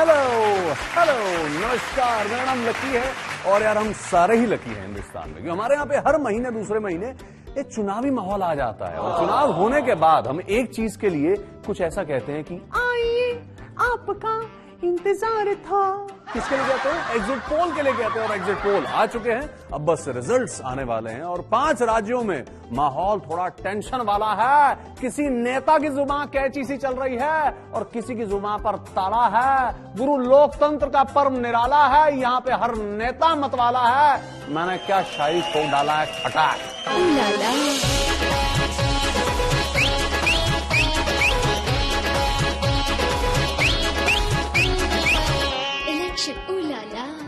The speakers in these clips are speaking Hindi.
हेलो हेलो नमस्कार, मेरा नाम लकी है और यार हम सारे ही लकी हैं हिंदुस्तान में, क्योंकि हमारे यहाँ पे हर महीने दूसरे महीने एक चुनावी माहौल आ जाता है और चुनाव होने के बाद हम एक चीज के लिए कुछ ऐसा कहते हैं कि आइए आपका इंतजार था। किसके लिए कहते हैं? एग्जिट पोल के लिए कहते हैं। और एग्जिट पोल आ चुके हैं, अब बस रिजल्ट्स आने वाले हैं और 5 राज्यों में माहौल थोड़ा टेंशन वाला है। किसी नेता की जुबान कैची सी चल रही है और किसी की जुबान पर ताला है। गुरु लोकतंत्र का पर्व निराला है, यहाँ पे हर नेता मतवाला है। मैंने क्या शायरी ठोक डाला है खटाक।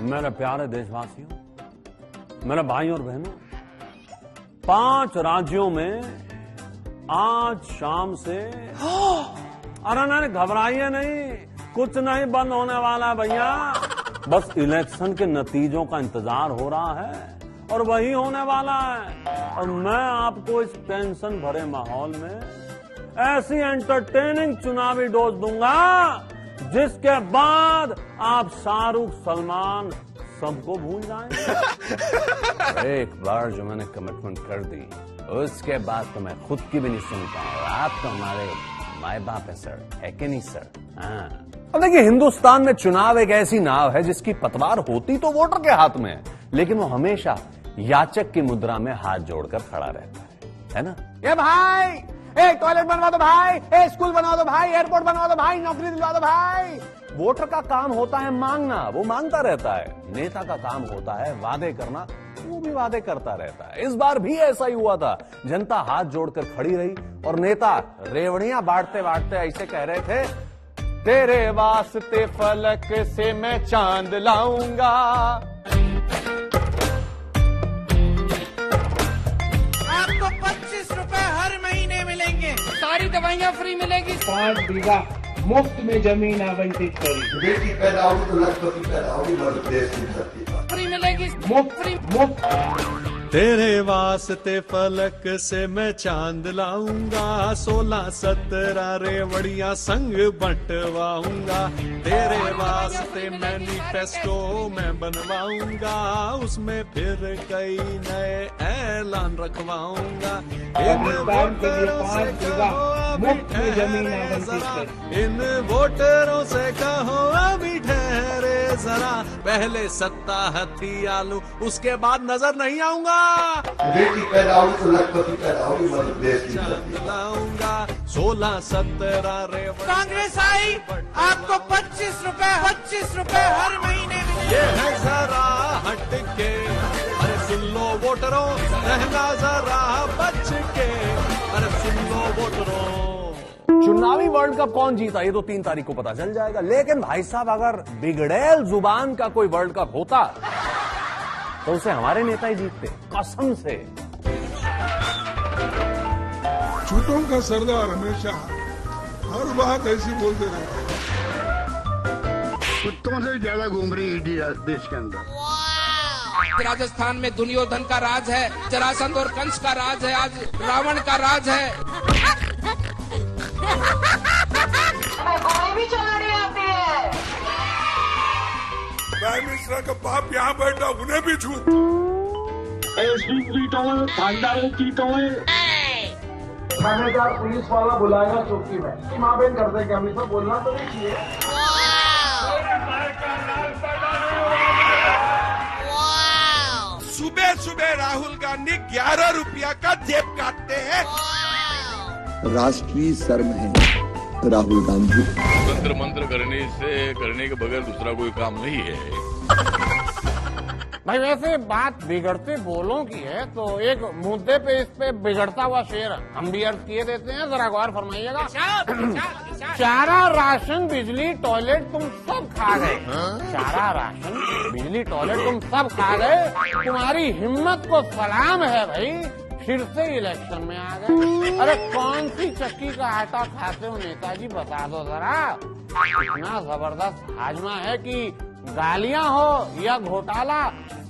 मेरे प्यारे देशवासियों, मेरे भाई और बहनों, 5 राज्यों में आज शाम से अरे नहीं घबराइए नहीं, कुछ नहीं बंद होने वाला है भैया। बस इलेक्शन के नतीजों का इंतजार हो रहा है और वही होने वाला है। और मैं आपको इस टेंशन भरे माहौल में ऐसी एंटरटेनिंग चुनावी डोज दूंगा जिसके बाद आप शाहरुख सलमान सबको भूल जाएंगे। एक बार जो मैंने कमिटमेंट कर दी उसके बाद तो मैं खुद की भी नहीं सुन पाऊंगा। आप तो हमारे माए बाप है सर, है कि नहीं सर? हाँ। अब देखिए, हिंदुस्तान में चुनाव एक ऐसी नाव है जिसकी पतवार होती तो वोटर के हाथ में है, लेकिन वो हमेशा याचक की मुद्रा में हाथ जोड़कर खड़ा रहता है ना? ये भाई टॉयलेट बनवा दो भाई, स्कूल बनवा दो भाई, एयरपोर्ट बनवा दो भाई, नौकरी दिलवा दो भाई। वोटर का काम होता है मांगना, वो मांगता रहता है। नेता का काम होता है वादे करना, वो भी वादे करता रहता है। इस बार भी ऐसा ही हुआ था। जनता हाथ जोड़कर खड़ी रही और नेता रेवड़ियां बांटते बांटते ऐसे कह रहे थे, तेरे वास्ते फलक से मैं चांद लाऊंगा। आपको 25 रुपए हर महीने मिलेंगे, सारी दवाइयाँ फ्री मिलेगी, 5 बीघा मुफ्त में जमीन आवंटित करी। बेटी पैदा होगी तो लखपति पैदा होगी, मध्य प्रदेश की धरती पर फ्री मिलेगी, मुफ्त। तेरे वास्ते फलक से मैं चांद लाऊंगा, 16-17 रेवड़ियां संग बंटवाऊंगा। तेरे वास्ते मैनिफेस्टो मैं बनवाऊंगा, उसमें फिर कई नए ऐलान रखवाऊंगा। इन वोटरों से कहो अभी ठहरे, इन वोटरों से कहो अभी ठहरे जरा, पहले सत्ता हथिया लूं उसके बाद नजर नहीं आऊंगा। बेटी पैदा होगी तो लखपति पैदा होगी, मध्य प्रदेश की धरती पर लाऊंगा 16-17 रेवड़ियां। कांग्रेस आई आपको 25 रुपए हर महीने मिलेंगे। ये है जरा हटके, अरे सुन लो वोटरों, रहना जरा बच के, अरे सुन लो वोटरों। चुनावी वर्ल्ड कप कौन जीता ये तो 3 तारीख को पता चल जाएगा, लेकिन भाई साहब अगर बिगड़ैल जुबान का कोई वर्ल्ड कप होता तो उसे हमारे नेता ही जीतते, कसम से। झूठों का सरदार हमेशा हर बात ऐसी बोलते रहते हैं। कुत्तों से ज्यादा घूम रही ईडी देश के अंदर। राजस्थान में दुर्योधन का राज है, जरासंध और कंस का राज है, आज रावण का राज है। गोली भी चलानी आती है। प्राइम मिनिस्टर का बाप यहाँ बैठा, उन्हें भी छू। थानेदार पुलिस वाला बुलाएगा चौकी में, माँ बहन कर देगा, हमें तो बोलना तो नहीं चाहिए। सुबह सुबह राहुल गांधी 11 रुपया का जेब काटते हैं। राष्ट्रीय शर्म है राहुल गांधी। तंत्र मंत्र करने के बगैर दूसरा कोई काम नहीं है। भाई वैसे बात बिगड़ते बोलों की है तो एक मुद्दे पे इस पे बिगड़ता हुआ शेर हम भी अर्ज किए देते हैं, जरा गौर फरमाइएगा। चारा राशन बिजली टॉयलेट तुम सब खा गए, चारा राशन बिजली टॉयलेट तुम सब खा गए, तुम्हारी हिम्मत को सलाम है भाई, फिर से इलेक्शन में आ गए। अरे कौन सी चक्की का आटा खाते हो नेताजी, बता दो जरा। इतना जबरदस्त हाजमा है कि गालियां हो या घोटाला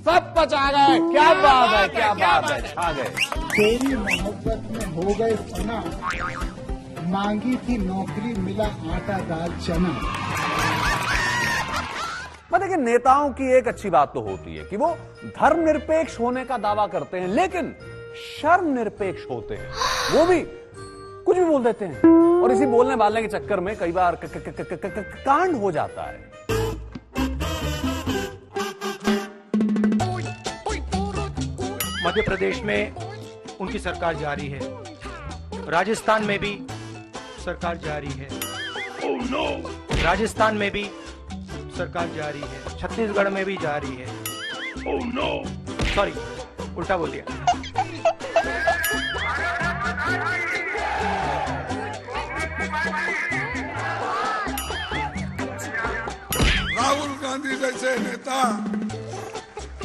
सब पचा गए। क्या बात है, क्या बात है, छा गए। तेरी मोहब्बत में हो गए फना, मांगी थी नौकरी मिला आटा दाल चना। पता है कि नेताओं की एक अच्छी बात तो होती है कि वो धर्मनिरपेक्ष होने का दावा करते हैं, लेकिन शर्मनिरपेक्ष होते हैं। वो भी कुछ भी बोल देते हैं और इसी बोलने वालने के चक्कर में कई बार कांड हो जाता है। मध्य प्रदेश में उनकी सरकार जारी है, राजस्थान में भी सरकार जारी है, राजस्थान में भी सरकार जारी है, छत्तीसगढ़ में भी जारी है। सॉरी, उल्टा बोल दिया। राहुल गांधी जैसे नेता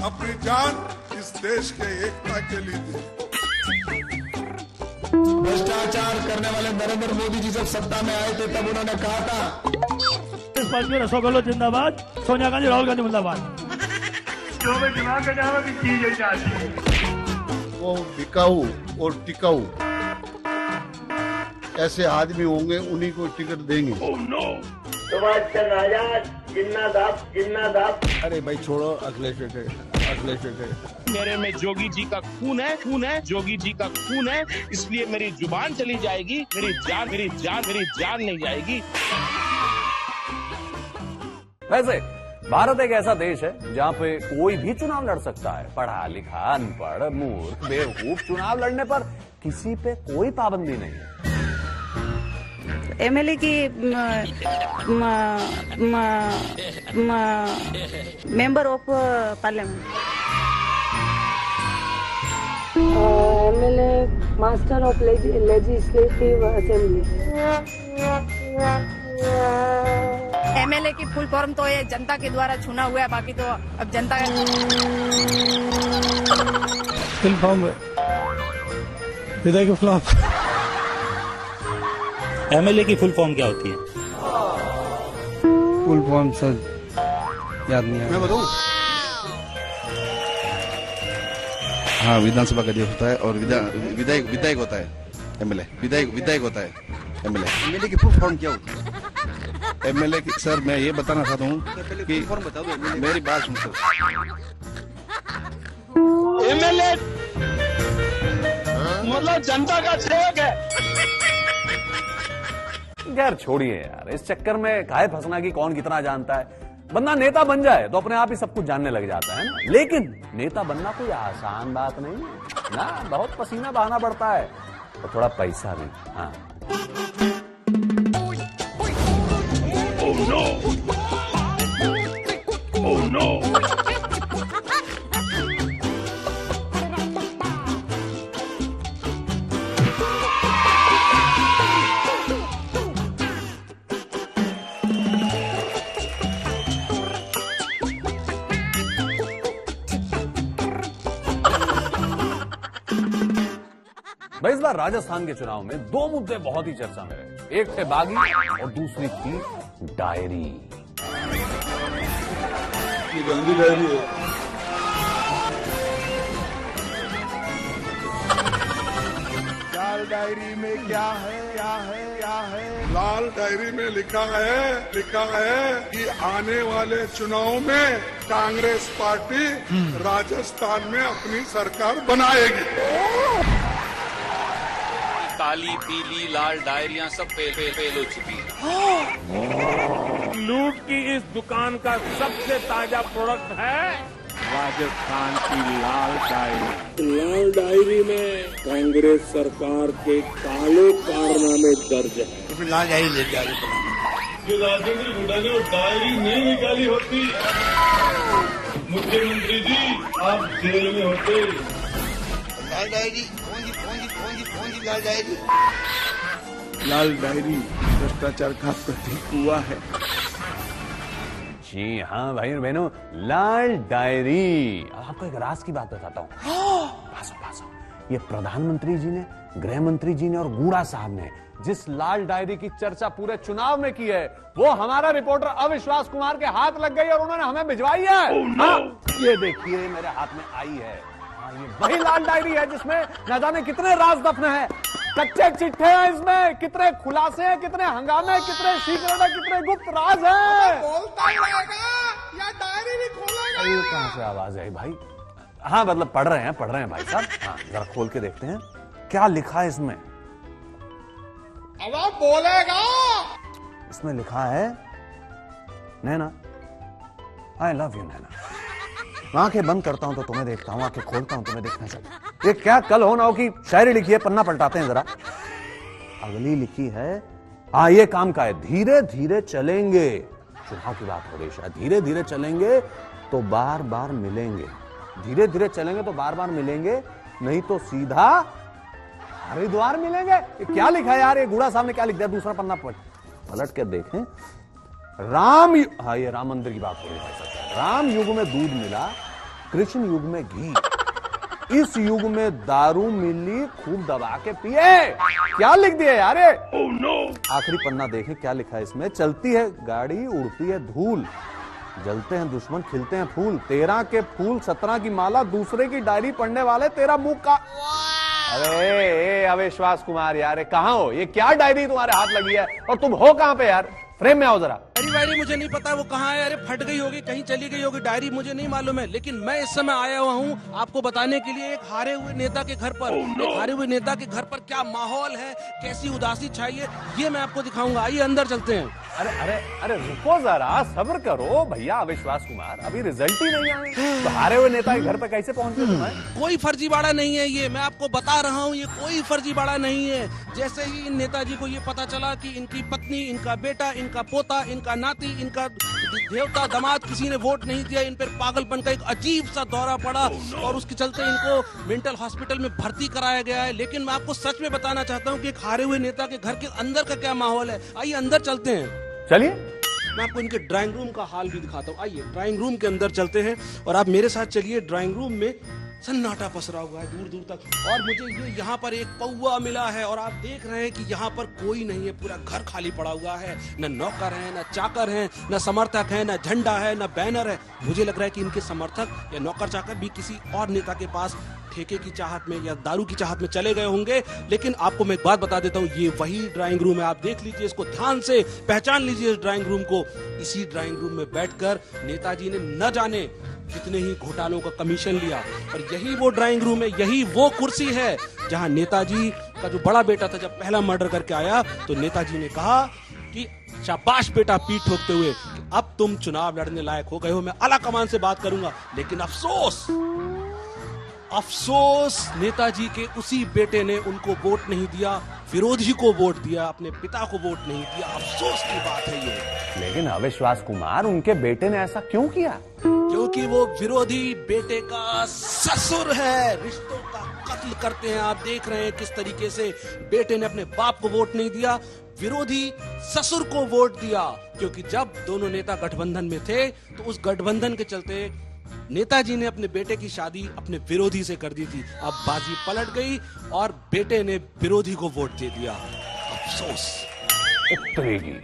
अपनी जान इस देश के एकता के लिए दी। भ्रष्टाचार करने वाले नरेंद्र मोदी जी जब सत्ता में आए थे तब उन्होंने कहा था इस पक्ष में रसों गहलोत जिंदाबाद, सोनिया गांधी राहुल गांधी जिंदाबाद। जो भी दिमाग का जहाँ भी चीज चाहिए वो बिकाऊ और टिकाऊ ऐसे आदमी होंगे, उन्हीं को टिकट देंगे। सुभाष चंद्र आजाद जिन्नादाद जिन्नादाद। अरे भाई छोड़ो, अगले मेरे में जोगी जी का खून है, जोगी जी का खून है, इसलिए मेरी जुबान चली जाएगी, मेरी जान नहीं जाएगी। वैसे भारत एक ऐसा देश है जहां पे कोई भी चुनाव लड़ सकता है, पढ़ा लिखा अनपढ़ मूर्ख बेवकूफ, चुनाव लड़ने पर किसी पे कोई पाबंदी नहीं है। एमएलए की member of parliament, MLA master of legislative assembly. MLA की फुल फॉर्म तो ये जनता के द्वारा चुना हुआ है, बाकी तो अब जनता फुल फॉर्म विधायक फुल एमएलए की फुल फॉर्म क्या होती है? फुल फॉर्म सर याद नहीं है। मैं बताऊं? हाँ, विधानसभा का अध्यक्ष होता है और विधायक होता है एमएलए, विधायक होता है एमएलए। एमएलए की फुल फॉर्म क्या होती है? एमएलए की सर मैं ये बताना चाहता हूँ कि फॉर्म बता दो, मेरी बात सुन सर। एमएलए मतलब जनता का सेवक है। यार छोड़िए यार, इस चक्कर में काहे फंसना कि कौन कितना जानता है। बंदा नेता बन जाए तो अपने आप ही सब कुछ जानने लग जाता है ना, लेकिन नेता बनना कोई आसान बात नहीं है ना, बहुत पसीना बहाना पड़ता है और थोड़ा पैसा भी। हाँ, भाई इस बार राजस्थान के चुनाव में दो मुद्दे बहुत ही चर्चा में रहे। एक थे बागी और दूसरी थी डायरी। ये गांधी डायरी है। लाल डायरी में क्या है? लाल डायरी में लिखा है कि आने वाले चुनाव में कांग्रेस पार्टी राजस्थान में अपनी सरकार बनाएगी। काली पीली लाल डायरियां सब फेल हो चुकी हैं। लूट की इस दुकान का सबसे ताजा प्रोडक्ट है राजस्थान की लाल डायरी। लाल डायरी में कांग्रेस सरकार के काले कारनामे दर्ज है। लाल डायरी ले जा जो राजेंद्र हुड्डा ने वो डायरी नहीं निकाली होती, मुख्यमंत्री जी आप जेल में होते। लाल डायरी लाल डायरी भ्रष्टाचार का प्रतीक हुआ है। जी हाँ भाई और बहनों, लाल डायरी। अब आपको एक राज की बात बताता हूँ। पासो। ये प्रधानमंत्री जी ने, गृह मंत्री जी ने और गूढ़ा साहब ने जिस लाल डायरी की चर्चा पूरे चुनाव में की है, वो हमारा रिपोर्टर अविश्वास कुमार के हाथ लग गई और उन्होंने हमें भिजवाई है। हाँ, ये देखिए मेरे हाथ में आई है। ये वही लाल डायरी है जिसमें न जाने कितने राज दफन है, कच्चे चिट्ठे हैं इसमें, कितने खुलासे हैं, कितने हंगामे, कितने सीक्रेट है, कितने गुप्त राज हैं। बोलता ही रहेगा या ये कहां से आवाज आई भाई? हाँ मतलब पढ़ रहे हैं भाई साहब। हाँ जरा खोल के देखते हैं क्या लिखा है इसमें। अब आप बोलेगा। इसमें लिखा है नैना आई लव यू नैना। आंखें बंद करता हूं तो तुम्हें देखता हूं, आंखें खोलता हूं तुम्हें देखना चाहता हूं। ये क्या कल हो ना हो की शायरी लिखी है, पन्ना पलटाते हैं जरा। अगली लिखी है ये काम का है, धीरे धीरे चलेंगे। चुनाव की बात हो रही शायद। धीरे धीरे चलेंगे तो बार बार मिलेंगे, धीरे धीरे चलेंगे तो बार बार मिलेंगे, नहीं तो सीधा हरिद्वार मिलेंगे। ये क्या लिखा है यार? ये गुड़ा साहब ने क्या लिख दिया? दूसरा पन्ना पलट के देखें। हाँ ये राम मंदिर की बात हो रही है। राम युग में दूध मिला, कृष्ण युग में घी, इस युग में दारू मिली, खूब दबा के पिए। क्या लिख दिया यार? oh, no. आखिरी पन्ना देखें क्या लिखा है इसमें। चलती है गाड़ी, उड़ती है धूल, जलते हैं दुश्मन, खिलते हैं फूल, 13 के फूल 17 की माला, दूसरे की डायरी पढ़ने वाले तेरा मुंह का। अरे अविश्वास कुमार यार, कहाँ हो? ये क्या डायरी तुम्हारे हाथ लगी है और तुम हो कहाँ पे यार? फ्रेम में आओ जरा। डायरी मुझे नहीं पता वो कहाँ है। अरे फट गई होगी, कहीं चली गई होगी डायरी, मुझे नहीं मालूम है। लेकिन मैं इस समय आया हुआ हूँ आपको बताने के लिए एक हारे हुए नेता के घर पर। एक हारे हुए नेता के घर पर क्या माहौल है, कैसी उदासी छाई है, ये मैं आपको दिखाऊंगा। आइए अंदर चलते हैं। अरे अरे अरे रुको जरा, सब्र करो भैया अविश्वास कुमार, अभी रिजल्ट ही नहीं आए तो हारे हुए नेता के घर पे कैसे पहुंचे तुम्हें? कोई फर्जीवाड़ा नहीं है ये, मैं आपको बता रहा हूँ, ये कोई फर्जीवाड़ा नहीं है। जैसे ही इन नेताजी को ये पता चला कि इनकी पत्नी, इनका बेटा, इनका पोता, इनका नाती, इनका देवता दामाद किसी ने वोट नहीं दिया, इन पर पागलपन का एक अजीब सा दौरा पड़ा और उसके चलते इनको मेंटल हॉस्पिटल में भर्ती कराया गया है। लेकिन मैं आपको सच में बताना चाहता हूँ कि एक हारे हुए नेता के घर के अंदर का क्या माहौल है। आइए अंदर चलते हैं। चलिए मैं आपको इनके ड्राइंग रूम का हाल भी दिखाता हूँ। आइए ड्राइंग रूम के अंदर चलते हैं और आप मेरे साथ चलिए। ड्राइंग रूम में सन्नाटा पसरा हुआ है दूर दूर तक और मुझे ये यहाँ पर एक पौवा मिला है और आप देख रहे हैं कि यहाँ पर कोई नहीं है, पूरा घर खाली पड़ा हुआ है। न नौकर है, न चाकर है, न समर्थक है, न झंडा है, न बैनर है। मुझे लग रहा है कि इनके समर्थक या नौकर चाकर भी किसी और नेता के पास ठेके की चाहत में या दारू की चाहत में चले गए होंगे। लेकिन आपको मैं एक बात बता देता हूँ, ये वही ड्राइंग रूम है। आप देख लीजिए इसको ध्यान से, पहचान लीजिए इस ड्राइंग रूम को। इसी ड्राइंग रूम में बैठकर नेताजी ने न जाने कितने ही घोटालों का कमीशन लिया और यही वो ड्राइंग रूम है, यही वो कुर्सी है जहां नेताजी का जो बड़ा बेटा था जब पहला मर्डर करके आया तो नेताजी ने कहा कि शाबाश बेटा, पीठ ठोकते हुए कि अब तुम चुनाव लड़ने लायक हो गए हो, मैं आला कमान से बात करूंगा। लेकिन अफसोस नेताजी के उसी बेटे ने उनको वोट नहीं दिया, विरोधी को वोट दिया, अपने पिता को वोट नहीं दिया। अफसोस की बात है ये। लेकिन अविश्वास कुमार, उनके बेटे ने ऐसा क्यों किया? क्योंकि वो विरोधी बेटे का ससुर है, रिश्तों का कत्ल करते हैं। आप देख रहे हैं किस तरीके से बेटे ने अपने बाप को वोट नहीं दिया, विरोधी ससुर को वोट दिया। क्योंकि जब दोनों नेता गठबंधन में थे तो उस गठबंधन के चलते नेताजी ने अपने बेटे की शादी अपने विरोधी से कर दी थी। अब बाजी पलट गई और बेटे ने विरोधी को वोट दे दिया। अफसोस। उतरेगी।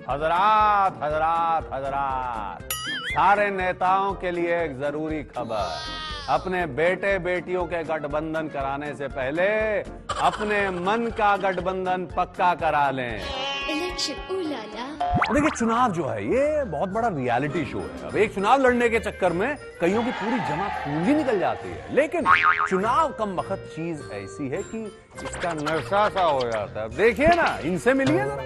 हजरात हजरात हजरात, सारे नेताओं के लिए एक जरूरी खबर, अपने बेटे बेटियों के गठबंधन कराने से पहले अपने मन का गठबंधन पक्का करा लें। देखिए चुनाव जो है ये बहुत बड़ा रियलिटी शो है। अब एक चुनाव लड़ने के चक्कर में कईयों की पूरी जमा पूंजी निकल जाती है, लेकिन चुनाव कम वक्त चीज ऐसी है कि इसका नशा सा हो जाता है। अब देखिए ना, इनसे मिलिए जरा।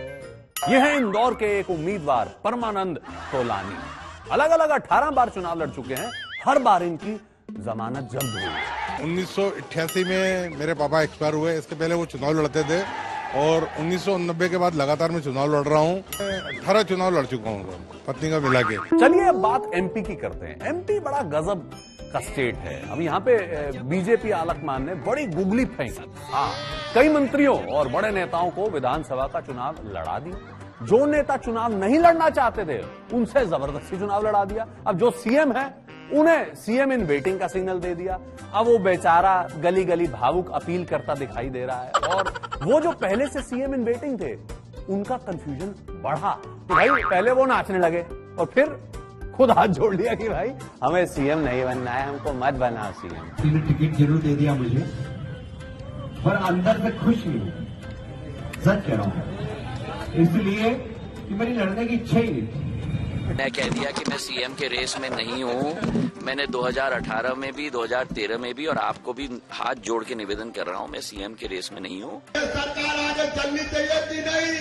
ये है इंदौर के एक उम्मीदवार परमानंद तोलानी। अलग अलग 18 बार चुनाव लड़ चुके हैं, हर बार इनकी जमानत जब्त हुई। 1988 में मेरे पापा एक्सपायर हुए, इसके पहले वो चुनाव लड़ते थे और 1990 के बाद लगातार मैं चुनाव लड़ रहा हूँ। 18 चुनाव लड़ चुका हूँ पत्नी का मिला के। चलिए अब बात एमपी की करते हैं। एमपी बड़ा गजब का स्टेट है। अब यहाँ पे बीजेपी आलकमान ने बड़ी गुगली फेंकी। हाँ, कई मंत्रियों और बड़े नेताओं को विधानसभा का चुनाव लड़ा दिया। जो नेता चुनाव नहीं लड़ना चाहते थे उनसे जबरदस्ती चुनाव लड़ा दिया। अब जो सीएम है उन्हें सीएम इन वेटिंग का सिग्नल दे दिया। अब वो बेचारा गली गली भावुक अपील करता दिखाई दे रहा है और वो जो पहले से सीएम इन वेटिंग थे उनका कंफ्यूजन बढ़ा। तो भाई पहले वो नाचने लगे और फिर खुद हाथ जोड़ लिया कि भाई हमें सीएम नहीं बनना है, हमको मत बना सीएम। टिकट जरूर दे दिया मुझे, पर अंदर से खुश नहीं हूं, सच कह रहा हूं, इसलिए कि मेरी लड़ने की इच्छा ही नहीं। मैं कह दिया कि मैं सीएम के रेस में नहीं हूँ। मैंने 2018 में भी, 2013 में भी, और आपको भी हाथ जोड़ के निवेदन कर रहा हूँ, मैं सीएम के रेस में नहीं हूँ। सरकार आगे चलनी चाहिए थी नहीं,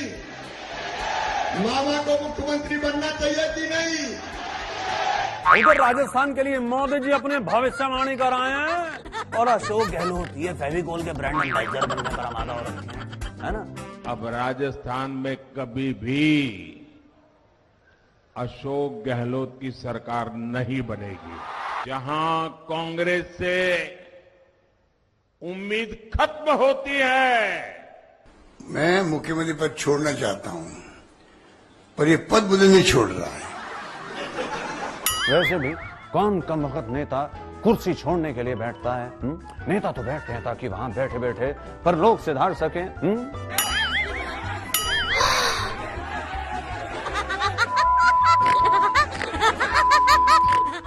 मामा को मुख्यमंत्री बनना चाहिए थी नहीं। उधर राजस्थान के लिए मोदी जी अपने भविष्यवाणी कर आए हैं और अशोक गहलोत ये फेविकोल के ब्रांड एम्बेसडर बनने पर आमादा हो रखे हैं, है ना। अब राजस्थान में कभी भी अशोक गहलोत की सरकार नहीं बनेगी। जहां कांग्रेस से उम्मीद खत्म होती है। मैं मुख्यमंत्री पद छोड़ना चाहता हूं, पर ये पद मुझे नहीं छोड़ रहा है। वैसे भी कौन कम वक्त नेता कुर्सी छोड़ने के लिए बैठता है? नेता तो बैठते हैं ताकि वहां बैठे बैठे पर लोग सुधार सकें।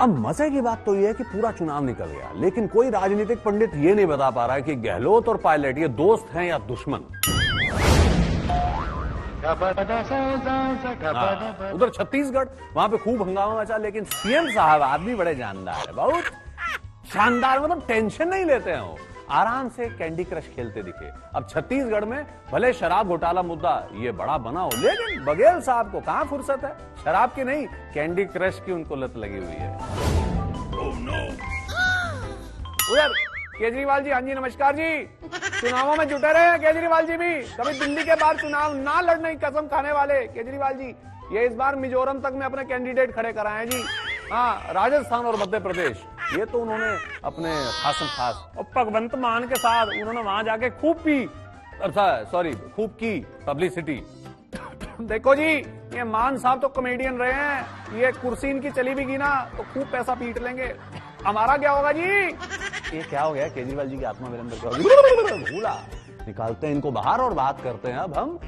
अब मजे की बात तो यह है कि पूरा चुनाव निकल गया, लेकिन कोई राजनीतिक पंडित ये नहीं बता पा रहा है कि गहलोत और पायलट ये दोस्त हैं या दुश्मन। उधर छत्तीसगढ़, वहां पे खूब हंगामा मचा, लेकिन सीएम साहब आदमी बड़े जानदार है, बहुत शानदार, मतलब टेंशन नहीं लेते हैं वो, आराम से कैंडी क्रश खेलते दिखे। अब छत्तीसगढ़ में भले शराब घोटाला मुद्दा ये बड़ा बना हो, लेकिन बघेल साहब को कहां फुर्सत है, शराब की नहीं कैंडी क्रश की उनको लत लगी हुई है। उधर केजरीवाल जी, हाँ जी नमस्कार जी, चुनावों में जुटे रहे हैं केजरीवाल जी भी, कभी दिल्ली के बाहर चुनाव ना लड़ने की कसम खाने वाले केजरीवाल जी ये इस बार मिजोरम तक में अपने कैंडिडेट खड़े कराए जी। हाँ, राजस्थान और मध्य प्रदेश ये तो उन्होंने अपने खासम खास और भगवंत मान के साथ उन्होंने वहां जाके खूब की पब्लिसिटी। देखो जी, ये मान साहब तो कॉमेडियन रहे हैं, ये कुर्सी इनकी चली भी की ना तो खूब पैसा पीट लेंगे, हमारा क्या होगा जी। ये क्या हो गया, केजरीवाल जी की आत्मा मेरे अंदर भूला, निकालते हैं इनको बाहर और बात करते हैं अब हम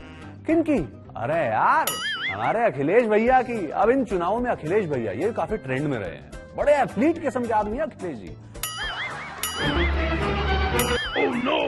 किनकी। अरे यार, हमारे अखिलेश भैया की। अब इन चुनावों में अखिलेश भैया ये काफी ट्रेंड में रहे हैं, बड़े एथलीट किस्म के आदमी है अखिलेश जी। Oh, no.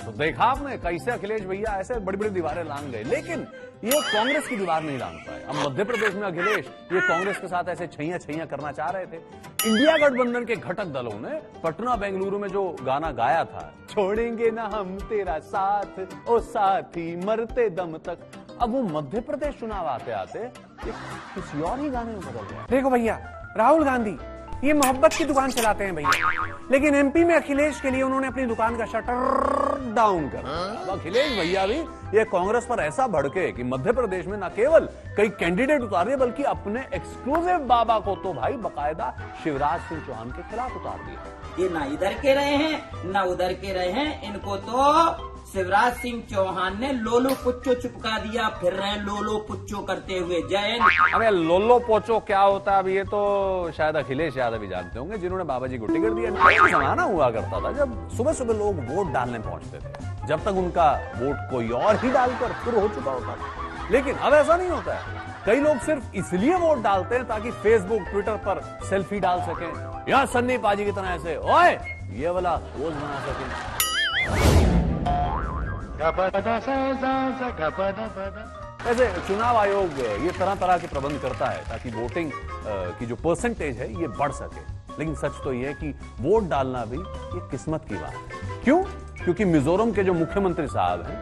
तो देखा आपने कैसे अखिलेश भैया ऐसे बड़ी बड़ी दीवारें लांग गए, लेकिन ये कांग्रेस की दीवार नहीं लांग पाए। अब मध्य प्रदेश में अखिलेश ये कांग्रेस के साथ ऐसे छैया करना चाह रहे थे। इंडिया गठबंधन के घटक दलों ने पटना बेंगलुरु में जो गाना गाया था, छोड़ेंगे ना हम तेरा साथ ओ साथी मरते दम तक, अब वो मध्य प्रदेश चुनाव आते आते किसी और ही गाने में बदल गया। देखो भैया, राहुल गांधी ये मोहब्बत की दुकान चलाते हैं भैया, लेकिन एमपी में अखिलेश के लिए उन्होंने अपनी दुकान का शटर डाउन कर दिया। अब अखिलेश भैया भी ये कांग्रेस पर ऐसा भड़के कि मध्य प्रदेश में न केवल कई कैंडिडेट उतारे बल्कि अपने एक्सक्लूसिव बाबा को तो भाई बकायदा शिवराज सिंह चौहान के खिलाफ उतार दिया। ये ना इधर के रहे हैं ना उधर के रहे हैं, इनको तो शिवराज सिंह चौहान ने लोलो पुच्चो चिपका दिया, फिर रहे लोलो पुच्चो करते हुए। जय। अरे लोलो पोचो क्या होता है, अब ये तो शायद अखिलेश यादव भी जानते होंगे, जिन्होंने बाबा जी को टिकट दिया। जमाना हुआ करता था जब सुबह सुबह लोग वोट डालने पहुंचते थे, जब तक उनका वोट कोई और ही डालकर शुरू हो चुका होता था। लेकिन अब ऐसा नहीं होता है, कई लोग सिर्फ इसलिए वोट डालते हैं ताकि फेसबुक ट्विटर पर सेल्फी डाल सकें या सन्नी पाजी की तरह ऐसे ओए ये वाला पोज बना सकें। ऐसे चुनाव आयोग ये तरह तरह के प्रबंध करता है ताकि वोटिंग की जो परसेंटेज है ये बढ़ सके, लेकिन सच तो ये है कि वोट डालना भी ये किस्मत की बात है। क्यों? क्योंकि मिजोरम के जो मुख्यमंत्री साहब हैं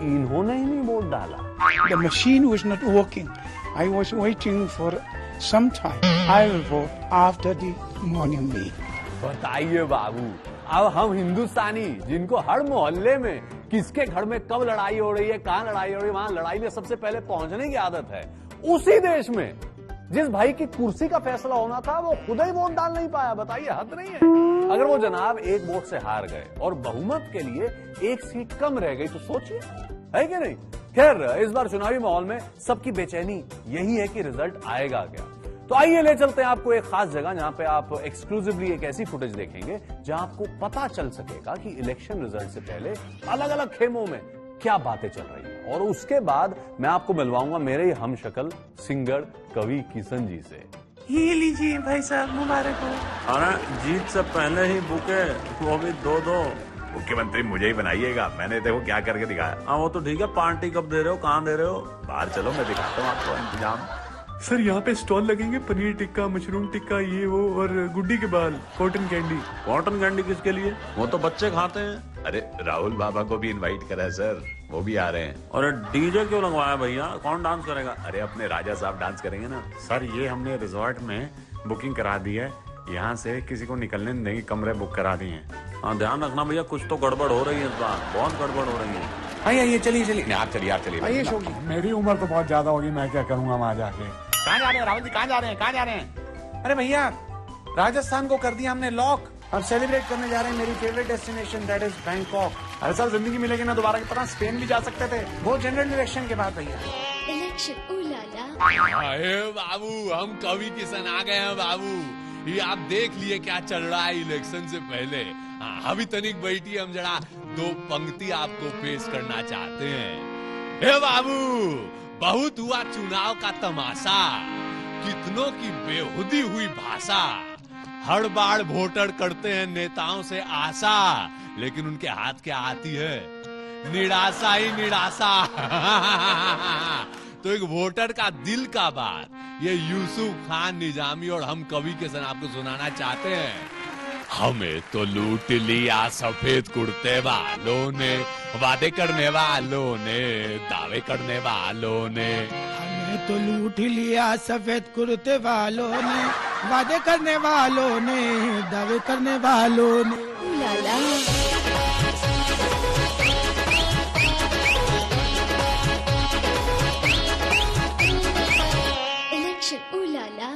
इन्होंने ही नहीं वोट डाला। The machine was not working. I was waiting for some time. I will vote after the morning meeting. बताइए बाबू, अब हम हिंदुस्तानी जिनको हर मोहल्ले में किसके घर में कब लड़ाई हो रही है, कहां लड़ाई हो रही है, वहां लड़ाई में सबसे पहले पहुंचने की आदत है, उसी देश में जिस भाई की कुर्सी का फैसला होना था वो खुद ही वोट डाल नहीं पाया। बताइए, हद नहीं है। अगर वो जनाब एक वोट से हार गए और बहुमत के लिए एक सीट कम रह गई तो सोचिए, है कि नहीं। खैर, इस बार चुनावी माहौल में सबकी बेचैनी यही है कि रिजल्ट आएगा क्या। तो आइए ले चलते हैं आपको एक खास जगह जहां पे आप एक्सक्लूसिवली एक ऐसी फुटेज देखेंगे जहां आपको पता चल सकेगा कि इलेक्शन रिजल्ट से पहले अलग अलग खेमों में क्या बातें चल रही है। और उसके बाद मैं आपको मिलवाऊंगा मेरे ही हमशक्ल सिंगर कवि किशन जी से। ये लीजिए भाई साहब, मुबारक हो। अरे जीत से पहले ही बुके, वो भी दो। मुख्यमंत्री मुझे ही बनाइएगा, मैंने देखो क्या करके दिखाया। हाँ वो तो ठीक है, पार्टी कब दे रहे हो, कहाँ दे रहे हो? बाहर चलो, मैं दिखाता हूँ आपको इंतजाम। सर यहाँ पे स्टॉल लगेंगे, पनीर टिक्का, मशरूम टिक्का, ये वो, और गुड्डी के बाल, कॉटन कैंडी। कॉटन कैंडी किसके लिए? वो तो बच्चे खाते हैं। अरे राहुल बाबा को भी इनवाइट करा है सर, वो भी आ रहे हैं। और डीजे क्यों लगवाया भैया, कौन डांस करेगा? अरे अपने राजा साहब डांस करेंगे ना सर। ये हमने रिजॉर्ट में बुकिंग करा दी है, यहाँ से किसी को निकलने नहीं, कमरे बुक करा दिए हैं। हाँ ध्यान रखना भैया, कुछ तो गड़बड़ हो रही है इस बार, बहुत गड़बड़ हो रही है। आइए चलिए चलिए, आप चलिए आप चलिए। आइए शोकी, मेरी उम्र तो बहुत ज्यादा होगी, मैं क्या करूँगा वहाँ जाके। कहाँ जा रहे हैं राहुल जी, कहाँ जा रहे हैं, कहाँ जा रहे हैं? अरे भैया राजस्थान को कर दिया हमने लॉक, अब सेलिब्रेट करने जा रहे हैं मेरी favourite destination, that is Bangkok. अरे सर जिंदगी मिलेगी ना दोबारा की तरह, स्पेन भी जा सकते थे, वो जनरल इलेक्शन के बाद भैया। इलेक्शन उलाला। बाबू हम कवि किसान आ गए हैं बाबू, ये आप देख लिए क्या चल रहा है इलेक्शन से पहले। अभी तनिक बैठी, हम जरा दो पंक्ति आपको पेश करना चाहते हैं। हे बाबू, बहुत हुआ चुनाव का तमाशा, कितनों की बेहुदी हुई भाषा, हर बार वोटर करते हैं नेताओं से आशा, लेकिन उनके हाथ क्या आती है? निराशा ही निराशा। तो एक वोटर का दिल का बात ये यूसुफ खान निजामी और हम कवि के सन आपको सुनाना चाहते हैं। हमें तो लूट लिया सफेद कुर्ते वालों ने, वादे करने वालों ने, दावे करने वालों ने। हमें तो लूट लिया सफेद कुर्ते वालों ने, वादे करने वालों ने, दावे करने वालों ने। उलाला।